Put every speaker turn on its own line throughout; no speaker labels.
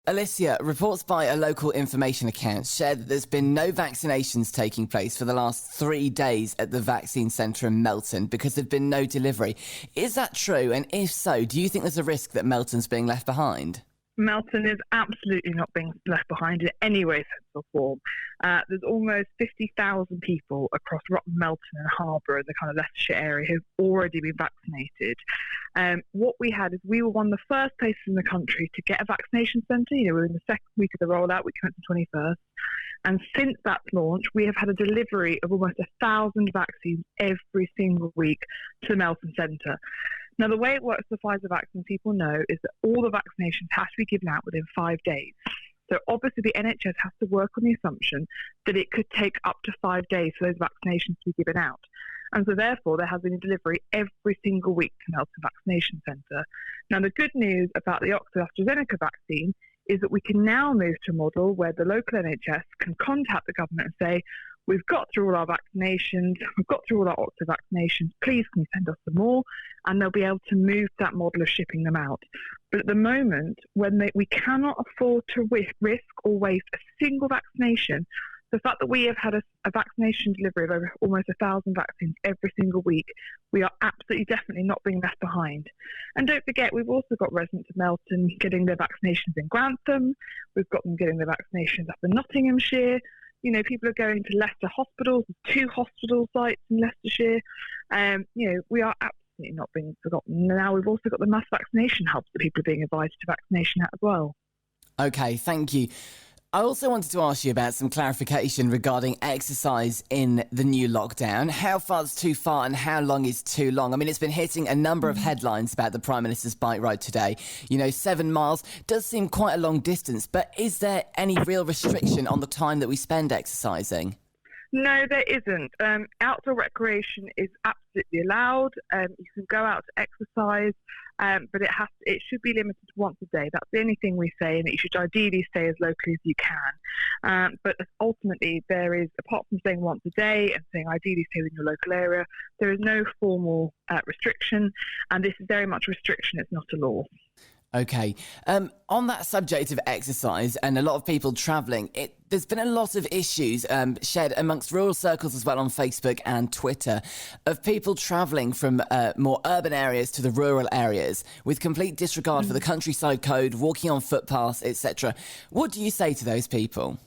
Alicia, reports by a local information account shared that there's been no vaccinations taking place for the last 3 days at the vaccine centre in Melton because there've been no delivery. Is that true? And if so, do you think there's a risk that Melton's being left behind?
Melton is absolutely not being left behind in any way, sense or form. There's almost 50,000 people across Melton and Harbour and the kind of Leicestershire area who've already been vaccinated. What we had is we were one of the first places in the country to get a vaccination centre. We were in the second week of the rollout, which went to the 21st. And since that launch, we have had a delivery of almost 1,000 vaccines every single week to the Melton Centre. Now, the way it works for Pfizer vaccine, people know, is that all the vaccinations have to be given out within 5 days. So obviously the NHS has to work on the assumption that it could take up to 5 days for those vaccinations to be given out. And so therefore there has been a delivery every single week to Melton Vaccination Centre. Now, the good news about the Oxford AstraZeneca vaccine is that we can now move to a model where the local NHS can contact the government and say, we've got through all our vaccinations, we've got through all our Oxford vaccinations, please can you send us some more? And they'll be able to move to that model of shipping them out. But at the moment, when we cannot afford to risk or waste a single vaccination, the fact that we have had a vaccination delivery of over almost 1,000 vaccines every single week, we are absolutely definitely not being left behind. And don't forget, we've also got residents of Melton getting their vaccinations in Grantham, we've got them getting their vaccinations up in Nottinghamshire. People are going to Leicester hospitals, 2 hospital sites in Leicestershire. We are absolutely not being forgotten. Now we've also got the mass vaccination hubs that people are being invited to vaccination at as well.
OK, thank you. I also wanted to ask you about some clarification regarding exercise in the new lockdown. How far is too far and how long is too long? I mean, it's been hitting a number of headlines about the Prime Minister's bike ride today. 7 miles does seem quite a long distance, but is there any real restriction on the time that we spend exercising?
No, there isn't. Outdoor recreation is absolutely allowed. You can go out to exercise, but it should be limited to once a day. That's the only thing we say, and that you should ideally stay as locally as you can. But ultimately, there is, apart from saying once a day and saying ideally stay within your local area, there is no formal restriction, and this is very much a restriction. It's not a law.
OK. On that subject of exercise and a lot of people travelling, there's been a lot of issues shared amongst rural circles as well on Facebook and Twitter of people travelling from more urban areas to the rural areas with complete disregard for the countryside code, walking on footpaths, etc. What do you say to those people?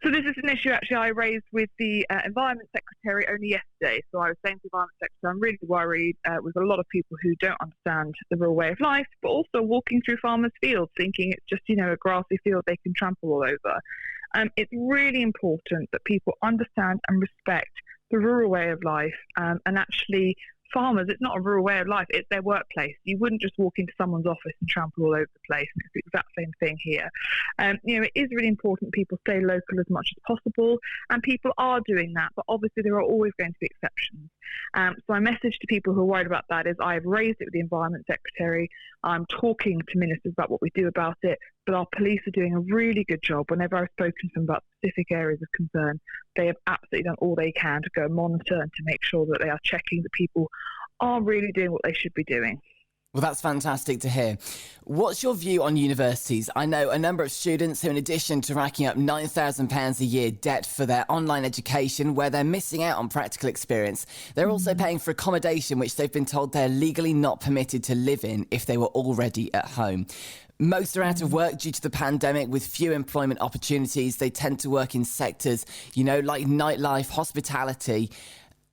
So this is an issue actually I raised with the Environment Secretary only yesterday. So I was saying to the Environment Secretary, I'm really worried with a lot of people who don't understand the rural way of life, but also walking through farmers' fields thinking it's just, a grassy field they can trample all over. It's really important that people understand and respect the rural way of life and actually farmers, it's not a rural way of life, it's their workplace. You wouldn't just walk into someone's office and trample all over the place, and it's the exact same thing here. It is really important people stay local as much as possible, and people are doing that, but obviously there are always going to be exceptions. So my message to people who are worried about that is I've raised it with the Environment Secretary, I'm talking to ministers about what we do about it, but our police are doing a really good job. Whenever I've spoken to them about specific areas of concern, they have absolutely done all they can to go monitor and to make sure that they are checking that people are really doing what they should be doing.
Well, that's fantastic to hear. What's your view on universities? I know a number of students who, in addition to racking up £9,000 a year debt for their online education, where they're missing out on practical experience, they're also paying for accommodation which they've been told they're legally not permitted to live in if they were already at home. Most are out of work due to the pandemic with few employment opportunities. They tend to work in sectors, like nightlife, hospitality.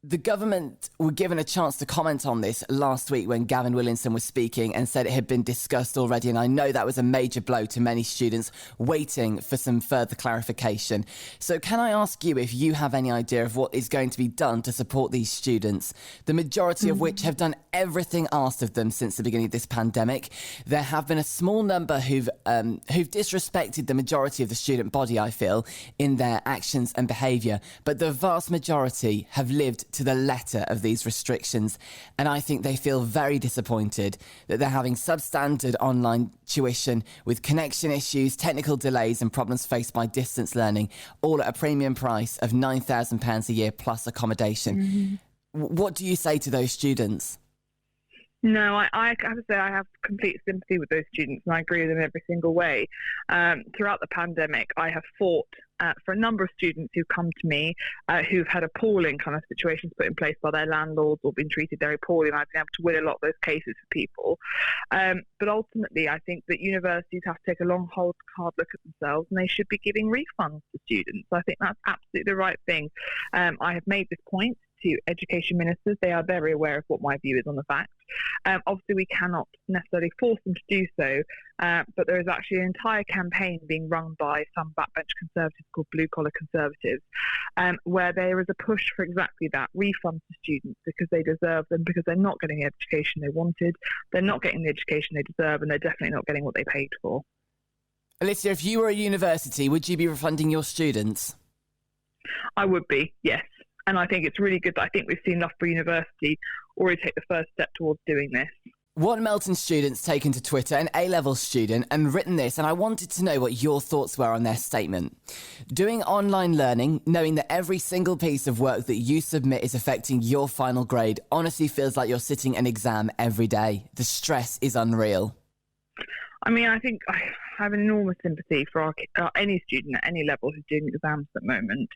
The government were given a chance to comment on this last week when Gavin Williamson was speaking and said it had been discussed already. And I know that was a major blow to many students waiting for some further clarification. So can I ask you if you have any idea of what is going to be done to support these students, the majority of which have done everything asked of them since the beginning of this pandemic? There have been a small number who've disrespected the majority of the student body, I feel, in their actions and behaviour. But the vast majority have lived to the letter of these restrictions, and I think they feel very disappointed that they're having substandard online tuition with connection issues, technical delays and problems faced by distance learning, all at a premium price of £9,000 a year plus accommodation. What do you say to those students?
No, I have to say I have complete sympathy with those students, and I agree with them every single way. Throughout the pandemic, I have fought for a number of students who come to me who've had appalling kind of situations put in place by their landlords or been treated very poorly, and I've been able to win a lot of those cases for people. But ultimately, I think that universities have to take a hard look at themselves, and they should be giving refunds to students. I think that's absolutely the right thing. I have made this point to education ministers. They are very aware of what my view is on the fact. Obviously, we cannot necessarily force them to do so, but there is actually an entire campaign being run by some backbench conservatives called Blue Collar Conservatives, where there is a push for exactly that, refunds to students because they deserve them, because they're not getting the education they wanted, they're not getting the education they deserve, and they're definitely not getting what they paid for.
Alicia, if you were a university, would you be refunding your students?
I would be, yes. And I think it's really good that I think we've seen Loughborough University already take the first step towards doing this.
One Melton student's taken to Twitter, an A-level student, and written this, and I wanted to know what your thoughts were on their statement. Doing online learning, knowing that every single piece of work that you submit is affecting your final grade, honestly feels like you're sitting an exam every day. The stress is unreal.
I mean, I think I have an enormous sympathy for any student at any level who's doing exams at the moment.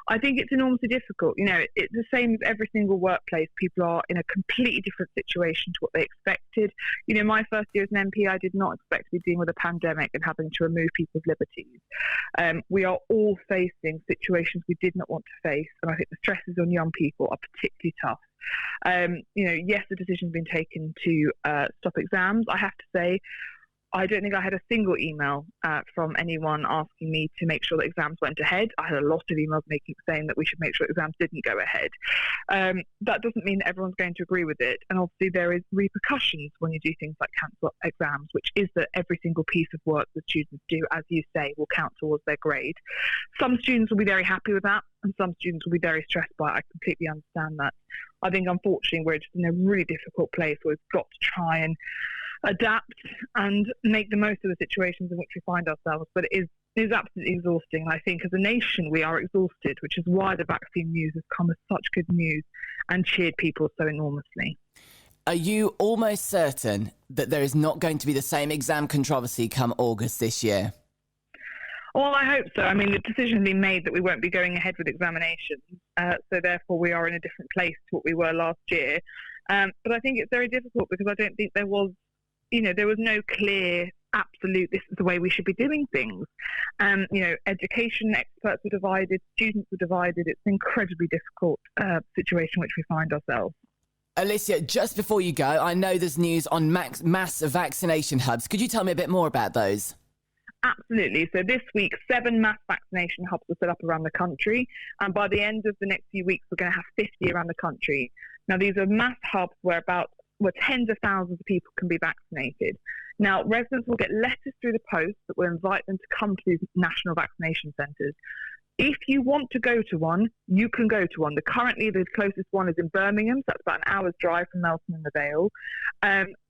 I think it's enormously difficult. You know, it's the same as every single workplace. People are in a completely different situation to what they expected. You know, my first year as an MP, I did not expect to be dealing with a pandemic and having to remove people's liberties. We are all facing situations we did not want to face, and I think the stresses on young people are particularly tough. You know, yes, the decision's been taken to stop exams. I have to say, I don't think I had a single email from anyone asking me to make sure that exams went ahead. I had a lot of emails saying that we should make sure exams didn't go ahead. That doesn't mean that everyone's going to agree with it. And obviously there is repercussions when you do things like cancel exams, which is that every single piece of work that students do, as you say, will count towards their grade. Some students will be very happy with that, and some students will be very stressed by it. I completely understand that. I think, unfortunately, we're just in a really difficult place where we've got to try and adapt and make the most of the situations in which we find ourselves. But it is absolutely exhausting. And I think as a nation, we are exhausted, which is why the vaccine news has come as such good news and cheered people so enormously.
Are you almost certain that there is not going to be the same exam controversy come August this year?
Well, I hope so. I mean, the decision has been made that we won't be going ahead with examinations. So therefore, we are in a different place to what we were last year. But I think it's very difficult because I don't think there was no clear, absolute, this is the way we should be doing things. Education experts were divided, students were divided. It's an incredibly difficult situation in which we find ourselves.
Alicia, just before you go, I know there's news on mass vaccination hubs. Could you tell me a bit more about those?
Absolutely. So this week, 7 mass vaccination hubs were set up around the country. And by the end of the next few weeks, we're going to have 50 around the country. Now, these are mass hubs where tens of thousands of people can be vaccinated. Now, residents will get letters through the post that will invite them to come to these national vaccination centres. If you want to go to one, you can go to one. Currently, the closest one is in Birmingham, so that's about an hour's drive from Melton in the Vale.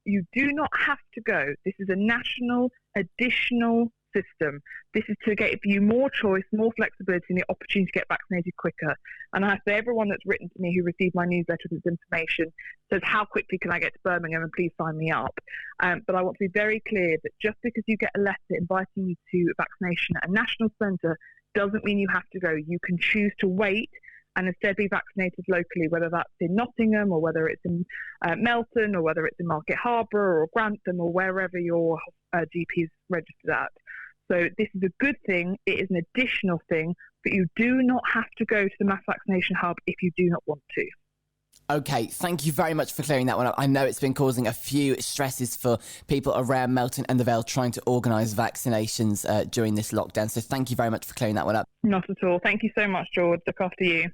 You do not have to go. This is a national, additional system. This is to give you more choice, more flexibility, and the opportunity to get vaccinated quicker. And I have to say, everyone that's written to me who received my newsletter with this information says, how quickly can I get to Birmingham, and please sign me up. But I want to be very clear that just because you get a letter inviting you to vaccination at a national centre doesn't mean you have to go. You can choose to wait and instead be vaccinated locally, whether that's in Nottingham or whether it's in Melton or whether it's in Market Harbour or Grantham or wherever your GP is registered at. So this is a good thing. It is an additional thing, but you do not have to go to the mass vaccination hub if you do not want to.
Okay, thank you very much for clearing that one up. I know it's been causing a few stresses for people around Melton and the Vale trying to organise vaccinations during this lockdown. So thank you very much for clearing that one up.
Not at all. Thank you so much, George. Look after you.